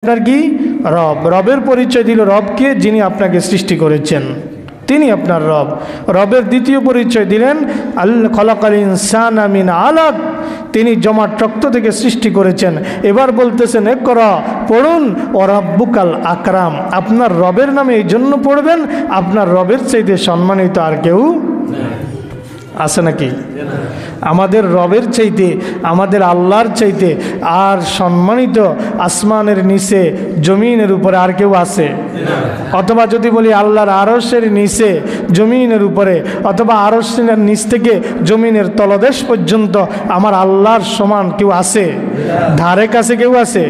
আপনার কি রব, রবের পরিচয় দিল রবকে যিনি আপনাকে সৃষ্টি করেছেন, তিনি আপনার রব। রবের দ্বিতীয় পরিচয় দিলেন আল্লাহ খলাকাল ইনসানা মিন আলাক, তিনি জমাট রক্ত থেকে সৃষ্টি করেছেন। এবার বলতেছেন ইকরা, পড়ুন, ও রাব্বুকাল আকরাম, আপনার রবের নামে এই জন্য পড়বেন আপনার রবের চাইতে সম্মানিত আর কেউ আছে নাকি? আমাদের রবের চাইতে, আমাদের আল্লাহর চাইতে আর সম্মানিত আসমানের নিচে জমিনের উপরে আর কেউ আছে? অথবা যদি বলি আল্লাহর আরশের নিচে জমিনের উপরে, অথবা আরশের নিচ থেকে জমিনের তলদেশ পর্যন্ত আমার আল্লাহর সমান কেউ আছে? ধারে কাছে কেউ আছে?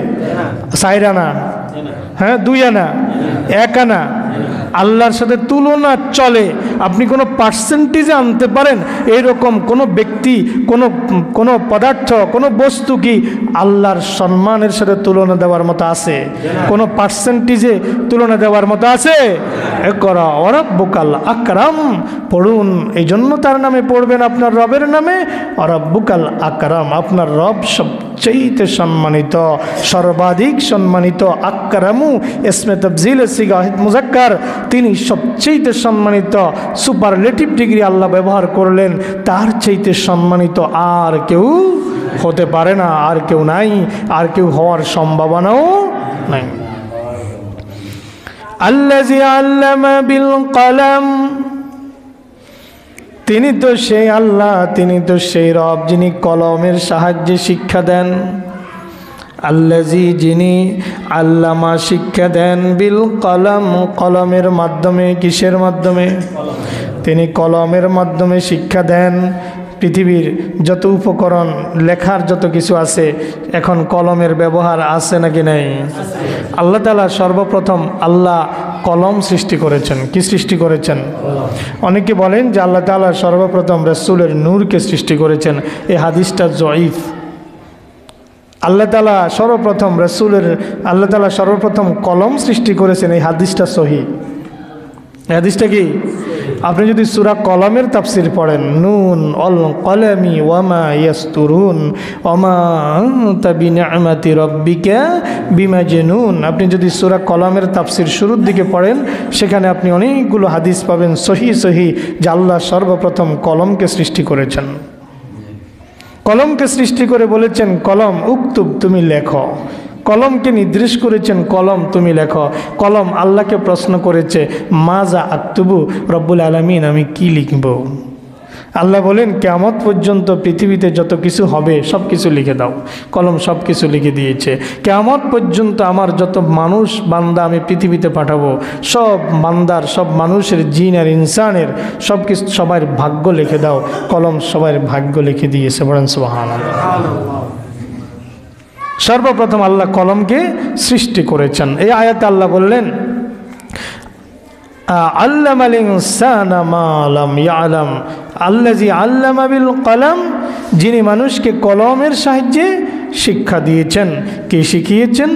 চার আনা, হ্যাঁ, দুই আনা, এক আনা? আল্লাহর সাথে তুলনা চলে। আপনি কোনো পার্সেন্টেজে আনতে পারেন এইরকম কোনো ব্যক্তি, কোনো পদার্থ, কোনো বস্তু কি আল্লাহর সম্মানের সাথে তুলনা দেওয়ার মতো আছে? কোনো পার্সেন্টেজে তুলনা দেওয়ার মতো আছে? ইকরা ওয়া রাব্বুকাল আকরাম, পড়ুন, এই জন্য তার নামে পড়বেন আপনার রবের নামে। ওয়া রাব্বুকাল আকরাম, আপনার রব সবচেয়ে সম্মানিত, সর্বাধিক সম্মানিত। আকরামু ইসমে তাফজিল সিগা মুজাক্কার, তিনি সবচেয়ে সম্মানিত। সুপারলেটিভ ডিগ্রি আল্লাহ ব্যবহার করলেন, তার চাইতে সম্মানিত আর কেউ হতে পারে না, আর কেউ নাই, আর কেউ হওয়ার সম্ভাবনাও নাই। আল্লাযী আল্লামা বিল কলম, তিনি তো সেই আল্লাহ, তিনি তো সেই রব যিনি কলমের সাহায্যে শিক্ষা দেন। আল্লাযী, যিনি, আল্লামা শিক্ষা দেন, বিল কলম, কলমের মাধ্যমে। কিসের মাধ্যমে? তিনি কলমের মাধ্যমে শিক্ষা দেন। পৃথিবীর যত উপকরণ, লেখার যত কিছু আছে, এখন কলমের ব্যবহার আছে নাকি নাই? আল্লাহ তাআলা সর্বপ্রথম আল্লাহ কলম সৃষ্টি করেছেন। কি সৃষ্টি করেছেন? অনেকে বলেন যে আল্লাহ তাআলা সর্বপ্রথম রাসূলের নূরকে সৃষ্টি করেছেন। এই হাদিসটা জয়ীফ। আল্লাহ তাআলা সর্বপ্রথম কলম সৃষ্টি করেছেন, এই হাদিসটা সহিহ। এই হাদিসটা কি? আপনি যদি সূরা কলমের তাফসীর পড়েন, নুন অল কলামি ওয়ামা ইয়াসতুরুন ওয়ামা আনতা বিনিআমাতি রাব্বিকা বিমাজনুন, আপনি যদি সূরা কলমের তাফসীর শুরুর দিকে পড়েন, সেখানে আপনি অনেকগুলো হাদিস পাবেন সহিহ যে আল্লাহ সর্বপ্রথম কলমকে সৃষ্টি করেছেন। কলমকে সৃষ্টি করে বলেছেন, কলম উক্তুব, তুমি লেখো। কলমকে নির্দেশ করেছেন, কলম তুমি লেখো। কলম আল্লাহকে প্রশ্ন করেছে, মাজা আক্তুবু রব্বুল আলামিন, আমি কি লিখব? আল্লাহ বলেন, কিয়ামত পর্যন্ত পৃথিবীতে যত কিছু হবে সব কিছু লিখে দাও। কলম সব কিছু লিখে দিয়েছে। কিয়ামত পর্যন্ত আমার যত মানুষ বান্দা আমি পৃথিবীতে পাঠাবো, সব বান্দার, সব মানুষের, জিন আর ইনসানের সব কিছু, সবার ভাগ্য লিখে দাও। কলম সবার ভাগ্য লিখে দিয়েছে। বলেন সুবহানাল্লাহ। সর্বপ্রথম আল্লাহ কলমকে সৃষ্টি করেছেন। এই আয়াতে আল্লাহ বললেন, আল্লামাল ইনসানা মা লাম ইয়ালাম আল্লাযী আল্লামা বিল কলম, যিনি মানুষকে কলমের সাহায্যে শিক্ষা দিয়েছেন। কি শিখিয়েছেন?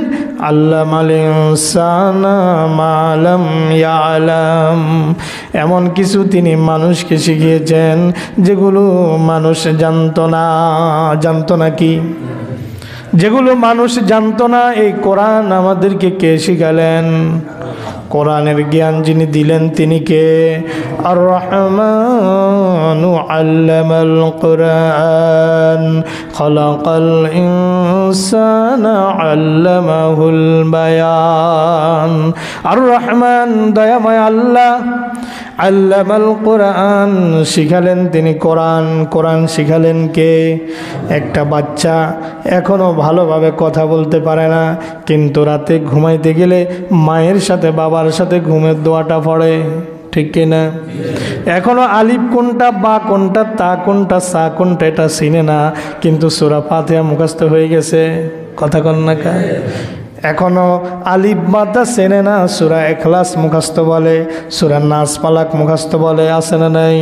আল্লামাল ইনসানা মা লাম ইয়ালাম, এমন কিছু তিনি মানুষকে শিখিয়েছেন যেগুলো মানুষ জানতো না। কি? যেগুলো মানুষ জানতো না। এই কোরআন আমাদেরকে কে শিখালেন? কোরআনের জ্ঞান যিনি দিলেন তিনি কে? আর রহমানু আল্লামাল কুরআন খালাকাল ইনসানা আল্লামাহুল বায়ান। আর রহমান, দয়াময় আল্লাহ, আল্লামাল কোরআন, শিখালেন তিনি কোরআন। কোরআন শিখালেন কে? একটা বাচ্চা এখনও ভালোভাবে কথা বলতে পারে না, কিন্তু রাতে ঘুমাইতে গেলে মায়ের সাথে, বাবার সাথে ঘুমের দোয়াটা পড়ে, ঠিক কিনা? এখনো আলিফ কোনটা, বা কোনটা, তা কোনটা, সা কোনটা এটা চিনে না, কিন্তু সূরা ফাতিহা মুখস্থ হয়ে গেছে। কথা কন না কা? এখনো আলিফ বাতা চেনে না, সূরা ইখলাস মুখস্থ বলে, সূরা নাস ফালাক মুখস্থ বলে, আছে না নাই?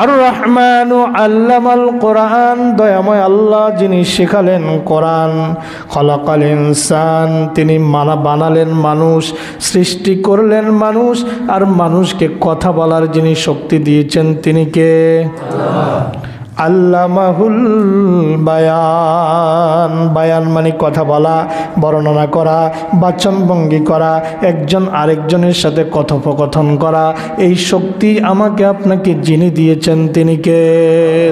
আর রহমানু আল্লামাল কোরআন, দয়াময় আল্লাহ যিনি শেখালেন কোরআন। খলাকাল ইনসান, তিনি বানালেন মানুষ, সৃষ্টি করলেন মানুষ, আর মানুষকে কথা বলার যিনি শক্তি দিয়েছেন তিনি কে? আল্লামাহুল বায়ান। বায়ান মানে কথা বলা, বর্ণনা করা, বাচনভঙ্গি করা, একজন আরেকজনের সাথে কথোপকথন করা। এই শক্তি আমাকে আপনাকে যিনি দিয়েছেন তিনি কে?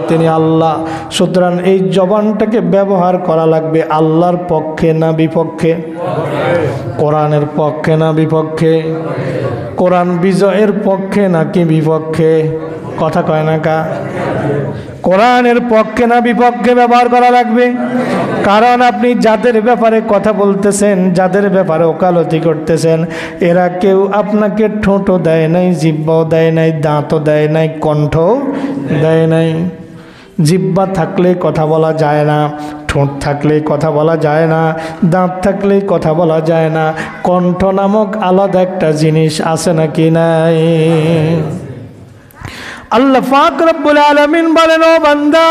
তিনি আল্লাহ। সুতরাং এই জবানটাকে ব্যবহার করা লাগবে আল্লাহর পক্ষে না বিপক্ষে? কোরআনের পক্ষে না বিপক্ষে? কোরআন বিজয়ের পক্ষে নাকি বিপক্ষে? কথা কয় না কা? কোরআনের পক্ষে না বিপক্ষে ব্যবহার করা লাগবে। কারণ আপনি যাদের ব্যাপারে কথা বলতেছেন, যাদের ব্যাপারে ওকালতি করতেছেন, এরা কেউ আপনাকে ঠোঁটও দেয় নাই, জিহ্বাও দেয় নাই, দাঁতও দেয় নাই, কণ্ঠও দেয় নাই। জিহ্বা থাকলে কথা বলা যায় না, ঠোঁট থাকলে কথা বলা যায় না, দাঁত থাকলে কথা বলা যায় না, কণ্ঠ নামক আলাদা একটা জিনিস আছে নাকি নাই? আল্লাহ পাক রব্বুল আলামিন বলেন, ও বান্দা,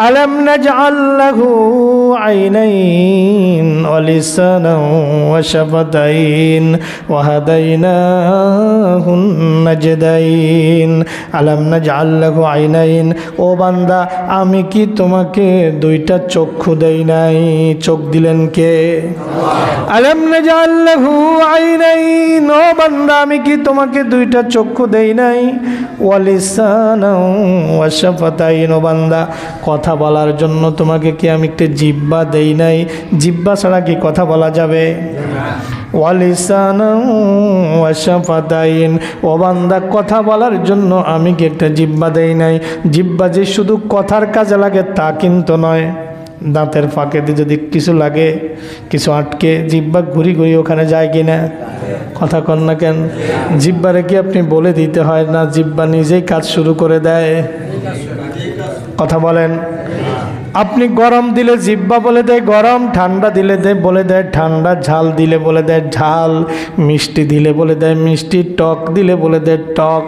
আলাম নাজআল লাহু আইনাইন ওয়া লিসানান ওয়া শাফাতাইন ওয়া হাদাইনাহুন নাজদাইন। আলাম নাজআল লাহু আইনাইন, ও বান্দা, আমি কি তোমাকে দুইটা চক্ষু দেই নাই? চোখ দিলেন কে? আলাম নাজআল লাহু আইনাইন, ও বান্দা, আমি কি তোমাকে দুইটা চক্ষু দেই নাই? ওয়া বান্দা, কথা বলার জন্য তোমাকে কি আমি একটা জিহ্বা দেই নাই? জিহ্বা ছাড়া কি কথা বলা যাবে? ও বান্দা, কথা বলার জন্য আমি কি একটা জিহ্বা দেই নাই? জিহ্বা যে শুধু কথার কাজে লাগে তা কিন্তু নয়। দাঁতের ফাঁকে দিয়ে যদি কিছু লাগে, কিছু আটকে, জিহ্বা ঘুরি ঘুরি ওখানে যায় কিনা? কথা কন না কেন? জিহ্বারে কি আপনি বলে দিতে হয় না? জিহ্বা নিজেই কাজ শুরু করে দেয়। কথা বলেন। আপনি গরম দিলে জিহ্বা বলে দেয় গরম, ঠান্ডা দিলে বলে দেয় ঠান্ডা, ঝাল দিলে বলে দেয় ঝাল, মিষ্টি দিলে বলে দেয় মিষ্টি, টক দিলে বলে দেয় টক।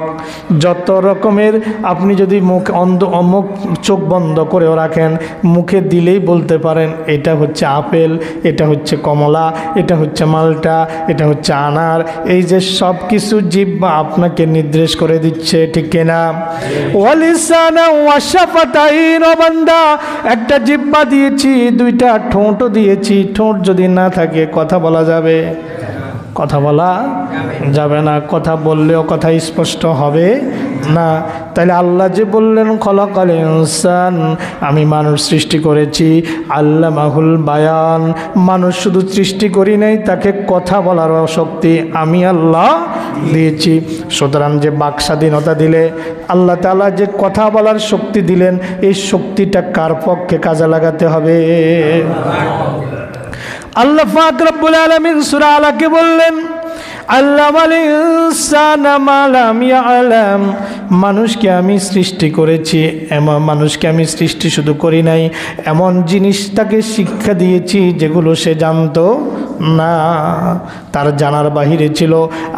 যত রকমের আপনি যদি মুখ চোখ বন্ধ করেও রাখেন, মুখে দিলেই বলতে পারেন এটা হচ্ছে আপেল, এটা হচ্ছে কমলা, এটা হচ্ছে মালটা, এটা হচ্ছে আনার। এই যে সব কিছু জিহ্বা আপনাকে নির্দেশ করে দিচ্ছে, ঠিক কিনা? ওয়ালিসানা ওয়া শাফাতাইন, ও বান্দা, একটা জিহ্বা দিয়েছি, দুইটা ঠোঁটও দিয়েছি। ঠোঁট যদি না থাকে কথা বলা যাবে? কথা বলা যাবে না। কথা বললেও কথা স্পষ্ট হবে না। তাহলে আল্লাহ যে বললেন খলাকাল ইনসান, আমি মানুষ সৃষ্টি করেছি, আল্লামাহুল বায়ান, মানুষ শুধু সৃষ্টি করি নাই, তাকে কথা বলার শক্তি আমি আল্লাহ দিয়েছি। সুতরাং যে বাক স্বাধীনতা দিলে, আল্লাহ তাআলা যে কথা বলার শক্তি দিলেন, এই শক্তিটা কার পক্ষে কাজে লাগাতে হবে? আল্লাহ পাক রব্বুল আলামিন সূরা আলাকে বললেন, আল্লামাল ইনসানা মা লাম ইয়ালাম, মানুষকে আমি সৃষ্টি করেছি, এমন মানুষকে আমি সৃষ্টি শুধু করি নাই, এমন জিনিস তাকে শিক্ষা দিয়েছি যেগুলো সে জানতো না, তার জানার বাহিরে ছিল।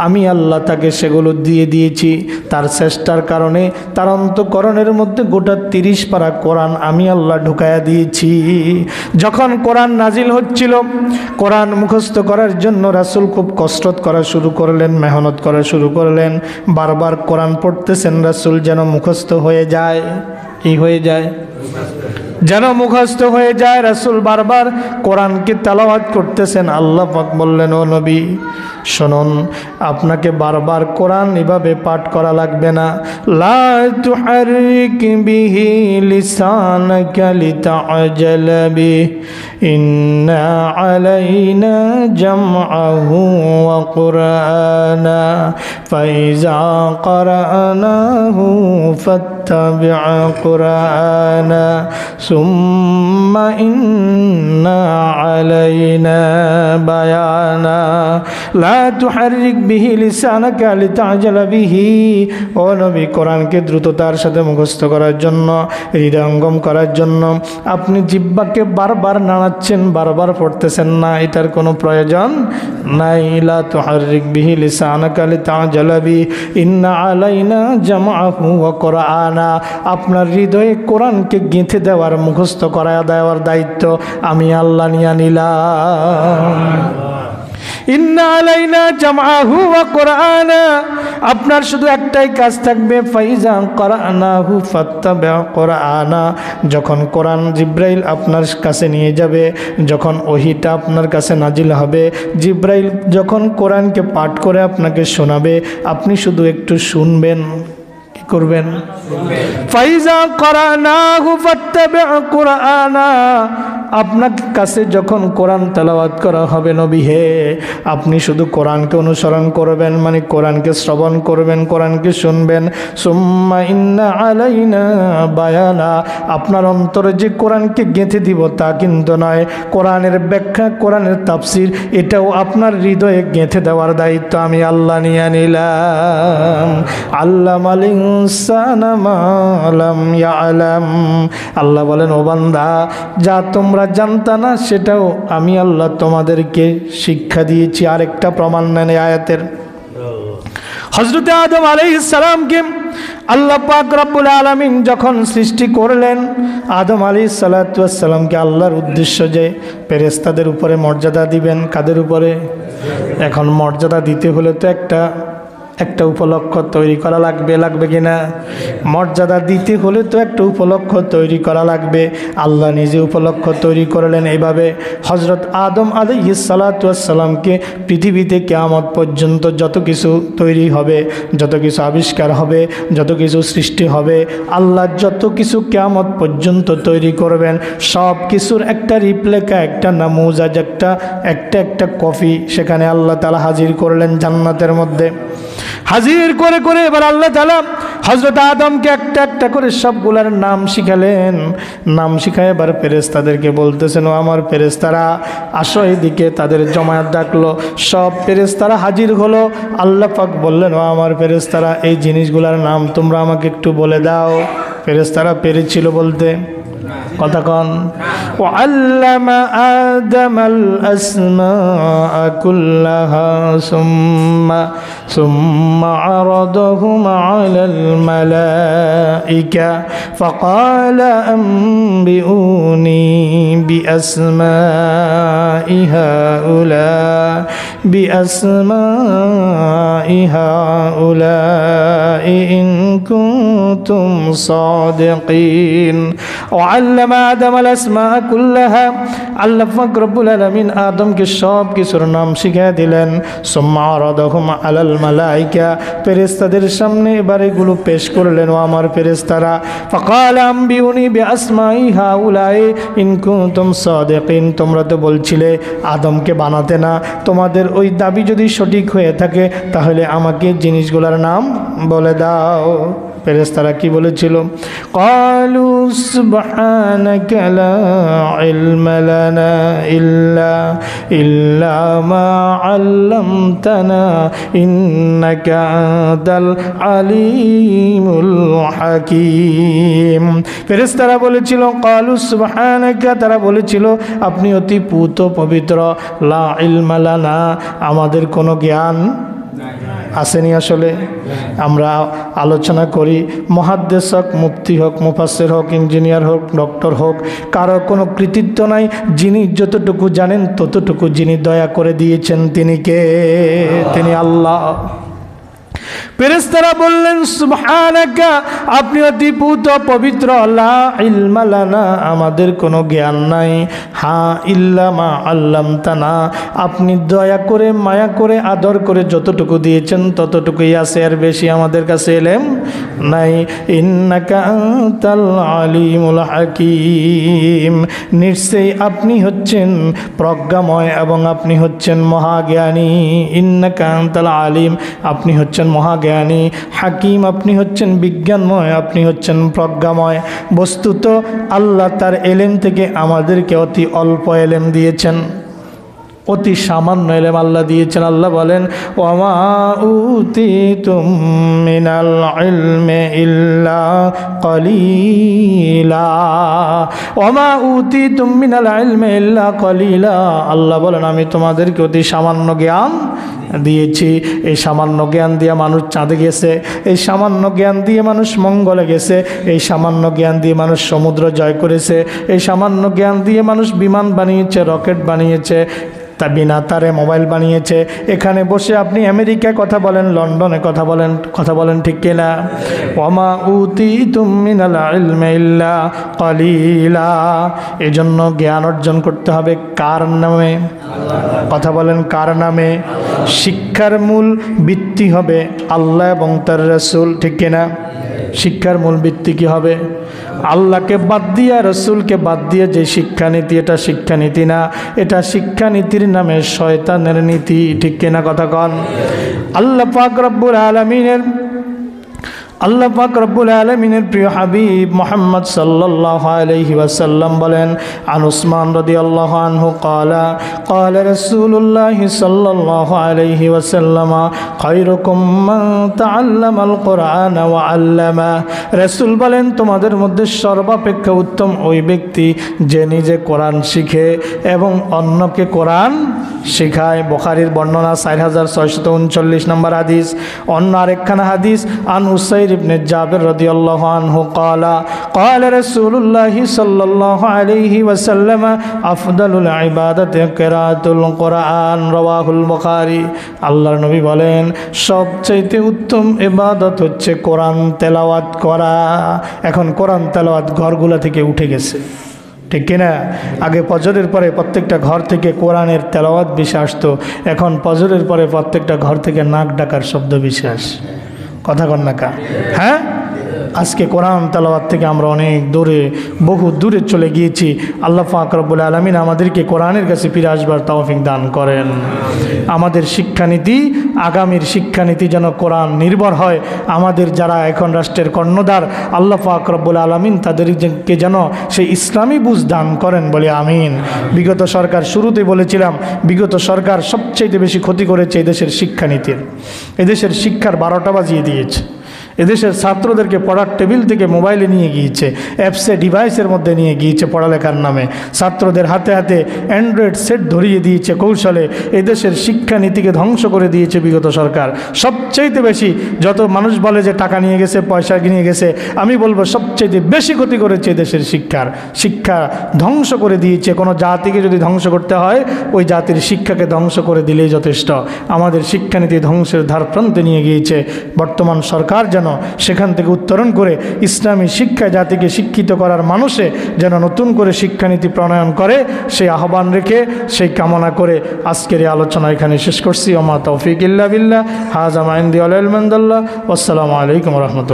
আমি আল্লাহ তাকে সেগুলো দিয়ে দিয়েছি। তার চেষ্টার কারণে তার অন্তঃকরণের মধ্যে গোটা 30 পারা কোরআন আমি আল্লাহ ঢুকায়া দিয়েছি। যখন কোরআন নাজিল হচ্ছিল, কোরআন মুখস্থ করার জন্য রাসূল খুব কসরত করা শুরু করলেন, মেহনত করা শুরু করলেন। বারবার কোরআন পড়তেছেন রাসূল যেন মুখস্থ হয়ে যায়। কি হয়ে যায়? যেন মুখস্থ হয়ে যায়। রাসূল বারবার কোরআনকে তেলাওয়াত করতেছেন। আল্লাহ পাক বললেন, ও নবী শুনুন, আপনাকে বারবার কোরআন এভাবে পাঠ করা লাগবে না। লা তুহাররিক বিহি লিসানাকা লিতাআজালা বিহি, ইন্না আলাইনা জামআহু ওয়া কুরআনা, ফাইজা ক্বরানাহু ফাত্তাবি' কুরআনা, সুম্মা ইন্না আলাইনা বায়ানা। লা তুহাররিক বিহি লিসানাকা লিতাআজালা বিহি, ও নবী, কোরআনকে দ্রুততার সাথে মুখস্থ করার জন্য, হৃদয়ঙ্গম করার জন্য আপনি জিহ্বাকে বারবার নাড়াচ্ছেন, বারবার পড়তেছেন না, এটার কোনো প্রয়োজন নাই। লা তুহাররিক বিহি লিসানাকা লিতাআজালা বিহি, ইন্না আলাইনা জামআহু ওয়া কুরআনা, আপনার হৃদয়ে কোরআনকে গেঁথে দেওয়ার, মুখস্থ করায়া দেওয়ার দায়িত্ব আমি আল্লাহ নিয়ে নিলাম। ইন্না আলাইনা জামআহু ওয়া কুরআনা, আপনার শুধু একটাই কাজ থাকবে, ফাইজা করানাহু ফাত্তাবিউ কুরআনা, যখন কোরআন জিব্রাইল আপনার কাছে নিয়ে যাবে, যখন ওহীটা আপনার কাছে নাজিল হবে, জিব্রাইল যখন কোরআনকে পাঠ করে আপনাকে শোনাবে, আপনি শুধু একটু শুনবেন, কি করবেন? ফাইজা করানাহু ফাত্তাবিউ কুরআনা, আপনার কাছে যখন কোরআন তেলাওয়াত করা হবে নবী হে, আপনি শুধু কোরআনকে অনুসরণ করবেন, মানে কোরআনকে শ্রবণ করবেন, কোরআনকে শুনবেন। সুম্মা ইন্না আলাইনা বায়ানা, আপনার অন্তরে যে কোরআনকে গেঁথে দিব তা কিন্তু নয়, কোরআনের ব্যাখ্যা, কোরআনের তাফসির, এটাও আপনার হৃদয়ে গেঁথে দেওয়ার দায়িত্ব আমি আল্লাহ নিয়ে নিলাম। আল্লামাল ইনসানা মা লাম ইয়ালাম, আল্লাহ বলেন ও বান্দা, যা তোমরা জানতা না সেটাও আমি আল্লাহ তোমাদেরকে শিক্ষা দিয়েছি। আরেকটা প্রমাণ নেন এই আয়াতের। হযরত আদম আলাইহিস সালামকে আল্লাহ পাক রব্বুল আলামিন যখন সৃষ্টি করলেন, আদম আলাইহিস সালাতু ওয়াস সালামকে আল্লাহর উদ্দেশ্য যে ফেরেশতাদের উপরে মর্যাদা দিবেন, কাদের উপরে? এখন মর্যাদা দিতে হলে তো একটা উপলক্ষ তৈরি করা লাগবে কিনা? মর্যাদা দিতে হলে তো একটা উপলক্ষ তৈরি করা লাগবে। আল্লাহ নিজে উপলক্ষ তৈরি করলেন এইভাবে, হযরত আদম আলাইহিস সালাতু ওয়াস সালামকে পৃথিবীতে কিয়ামত পর্যন্ত যত কিছু তৈরি হবে, যত কিছু আবিষ্কার হবে, যত কিছু সৃষ্টি হবে, আল্লাহ যত কিছু কিয়ামত পর্যন্ত তৈরি করবেন, সব কিছুর একটা রিপ্লেকা, একটা নামুজাজ, একটা কপি সেখানে আল্লাহ তাআলা হাজির করলেন জান্নাতের মধ্যে। হাজির করে করে এবার আল্লাহ তাআলা হযরত আদমকে একটা করে সবগুলার নাম শিখালেন। নাম শিখায় এবার ফেরেশতাদেরকে বলতেছেন, ও আমার ফেরেশতারা আসো এদিকে। তাদের জমায়েত ডাকলো, সব ফেরেশতারা হাজির হলো। আল্লাহ পাক বললেন, ও আমার ফেরেশতারা, এই জিনিসগুলার নাম তোমরা আমাকে একটু বলে দাও। ফেরেশতারা পেরেছিল বলতে? কথা কন। وعلم آدم الأسماء كلها ثم عرضهم على الملائكة فقال أنبئوني بأسماء هؤلاء إن كنتم صادقين وعلم آدم الأسماء কুল্লাহা, আল্লাহ পাক রব্বুল আলামিন আদমকে সব কিছুর নাম শিখিয়ে দিলেন। সুম্মা আরাদাহুম আলাল মালাইকা, ফেরেশতাদের সামনে এবার এগুলো পেশ করলেন, ও আমার ফেরেশতারা। ফাকাল আম্বিউনি বিআসমাই হাউলাই ইন কুনতুম সাদিকিন, তোমরা তো বলছিলে আদমকে বানাতে না, তোমাদের ওই দাবি যদি সঠিক হয়ে থাকে তাহলে আমাকে জিনিসগুলোর নাম বলে দাও। ফেরেশতারা কি বলেছিল? ক্বালু সুবহানাকা লা ইলমা লানা ইল্লা মা আল্লামতানা ইন্নাকা আনতাল আলিমুল হাকীম। ফেরেশতারা বলেছিল, ক্বালু সুবহানাকা, তারা বলেছিল আপনি অতি পূত পবিত্র, লা ইলমা লানা, আমাদের কোনো জ্ঞান আসেনি। আসলে আমরা আলোচনা করি, মুহাদ্দিস হোক, মুফতি হোক, মুফাসসির হোক, ইঞ্জিনিয়ার হোক, ডক্টর হোক, কারো কোনো কৃতিত্ব নাই। যিনি যতটুকু জানেন ততটুকু যিনি দয়া করে দিয়েছেন তিনি কে? তিনি আল্লাহ। ফেরেশতারা বললেন, সুবহানাকা, আপনি অতি পূত পবিত্র, লা ইলমা লানা, আমাদের কোনো জ্ঞান নাই, হ্যাঁ ইল্লা মা আল্লামতানা, আপনি দয়া করে, মায়া করে, আদর করে যতটুকু দিয়েছেন ততটুকুই আছে, এর বেশি আমাদের কাছে ইলম নাই। ইন্নাকা আনতাল আলিমুল হাকীম, নিশ্চয়ই আপনি হচ্ছেন প্রজ্ঞাময় এবং আপনি হচ্ছেন মহাজ্ঞানী। ইন্নাকা আনতাল আলিম, আপনি হচ্ছেন মহাজ্ঞানী, হাকিম, আপনি হচ্ছেন বিজ্ঞানময়, আপনি হচ্ছেন প্রজ্ঞাময়। বস্তুত আল্লাহ তার এলেম থেকে আমাদেরকে অতি অল্প এলেম দিয়েছেন, অতি সামান্য এলেম আল্লাহ দিয়েছেন। আল্লাহ বলেন, ওয়ামা উতিতুম মিনাল ইলমি ইল্লা কলিলা, ওয়ামা উতিতুম মিনাল ইলমি ইল্লা কলিলা। আল্লাহ বলেন, আমি তোমাদেরকে অতি সামান্য জ্ঞান দিয়েছি। এই সামান্য জ্ঞান দিয়ে মানুষ চাঁদে গেছে, এই সামান্য জ্ঞান দিয়ে মানুষ মঙ্গলে গেছে, এই সামান্য জ্ঞান দিয়ে মানুষ সমুদ্র জয় করেছে, এই সামান্য জ্ঞান দিয়ে মানুষ বিমান বানিয়েছে, রকেট বানিয়েছে। তা বিনা তারে মোবাইল বানিয়েছে। এখানে বসে আপনি আমেরিকায় কথা বলেন, লন্ডনে কথা বলেন, ঠিক কিনা? ওয়ামা উতিতুম মিনাল ইলমি ইল্লা কলিলা। এজন্য জ্ঞান অর্জন করতে হবে কার নামে? কথা বলেন, কার নামে? শিক্ষার মূল ভিত্তি হবে আল্লাহ এবং তার রাসূল, ঠিক কিনা? শিক্ষার মূল ভিত্তি কি হবে? আল্লাহকে বাদ দিয়া, রসুলকে বাদ দিয়ে যে শিক্ষানীতি, এটা শিক্ষানীতি না, এটা শিক্ষানীতির নামে শয়তানের নীতি, ঠিক কিনা কথা কন? আল্লাহ পাক রব্বুল আলামিনের প্রিয় হাবিব মুহাম্মদ সাল্লাল্লাহু আলাইহি ওয়াসাল্লাম বলেন, আন উসমান রাদিয়াল্লাহু আনহু ক্বালা রাসূলুল্লাহ সাল্লাল্লাহু আলাইহি ওয়াসাল্লাম খায়রুকুম মান তাআল্লামাল কুরআন ওয়া আল্লামা। রাসূল বলেন, তোমাদের মধ্যে সর্বাপেক্ষা উত্তম ওই ব্যক্তি যে নিজে কোরআন শিখে এবং অন্যকে কোরআন শেখায়। বুখারীর বর্ণনা 4639 নম্বর হাদিস। অন্য আরেকখানা হাদিস, আন উসাইর ইবনে জাবির রাদিয়াল্লাহু আনহু ক্বালা রাসূলুল্লাহ সাল্লাল্লাহু আলাইহি ওয়াসাল্লাম আফদালুল ইবাদাতি কিরাআতুল কুরআন, রাওয়াহুল বুখারী। আল্লাহর নবী বলেন, সবচাইতে উত্তম ইবাদত হচ্ছে কোরআন তেলাওয়াত করা। এখন কোরআন তেলাওয়াত ঘরগুলা থেকে উঠে গেছে, ঠিক কিনা? আগে ফজরের পরে প্রত্যেকটা ঘর থেকে কোরআনের তেলাওয়াত বেশি আসতো, এখন ফজরের পরে প্রত্যেকটা ঘর থেকে নাক ডাকার শব্দ বেশি আসে। কথা কন না কা? হ্যাঁ, আজকে কোরআন তেলাওয়াত থেকে আমরা অনেক বহু দূরে চলে গিয়েছি। আল্লাহ পাক রব্বুল আলামিন আমাদেরকে কোরআনের কাছে ফিরে আসবার তৌফিক দান করেন। আমাদের শিক্ষানীতি, আগামীর শিক্ষানীতি যেন কোরআন নির্ভর হয়। আমাদের যারা এখন রাষ্ট্রের কর্ণধার, আল্লাহ পাক রব্বুল আলামিন তাদেরকে যেন সেই ইসলামী বুঝ দান করেন, বলে আমিন। বিগত সরকার, শুরুতে বলেছিলাম, বিগত সরকার সবচেয়ে বেশি ক্ষতি করেছে এদেশের শিক্ষানীতির। এদেশের শিক্ষার 12টা বাজিয়ে দিয়েছে। এদেশের ছাত্রদেরকে পড়ার টেবিল থেকে মোবাইলে নিয়ে গিয়েছে, অ্যাপসে ডিভাইসের মধ্যে নিয়ে গিয়েছে পড়ালেখার নামে। ছাত্রদের হাতে হাতে অ্যান্ড্রয়েড সেট ধরিয়ে দিয়েছে কৌশলে। এদেশের শিক্ষানীতিকে ধ্বংস করে দিয়েছে বিগত সরকার। সবচাইতে বেশি, যত মানুষ বলে যে টাকা নিয়ে গেছে, পয়সা নিয়ে গেছে, আমি বলবো সবচাইতে বেশি ক্ষতি করেছে এদেশের শিক্ষা ধ্বংস করে দিয়েছে। কোনো জাতিকে যদি ধ্বংস করতে হয়, ওই জাতির শিক্ষাকে ধ্বংস করে দিলেই যথেষ্ট। আমাদের শিক্ষানীতি ধ্বংসের ধার প্রান্তে নিয়ে গিয়েছে। বর্তমান সরকার যেন সেখান থেকে উত্তরণ করে ইসলামী শিক্ষা জাতিকে শিক্ষিত করার মানুষে যেন নতুন করে শিক্ষানীতি প্রণয়ন করে, সেই আহ্বান রেখে, সেই কামনা করে আজকের এই আলোচনা এখানে শেষ করছি। ওমা তৌফিক ইল্লা বিল্লাহ, হাযা মা ইনদি ওয়া লা ইলমা ইনদাল্লাহ। আসসালামু আলাইকুম ওয়া রাহমাতুল্লাহ।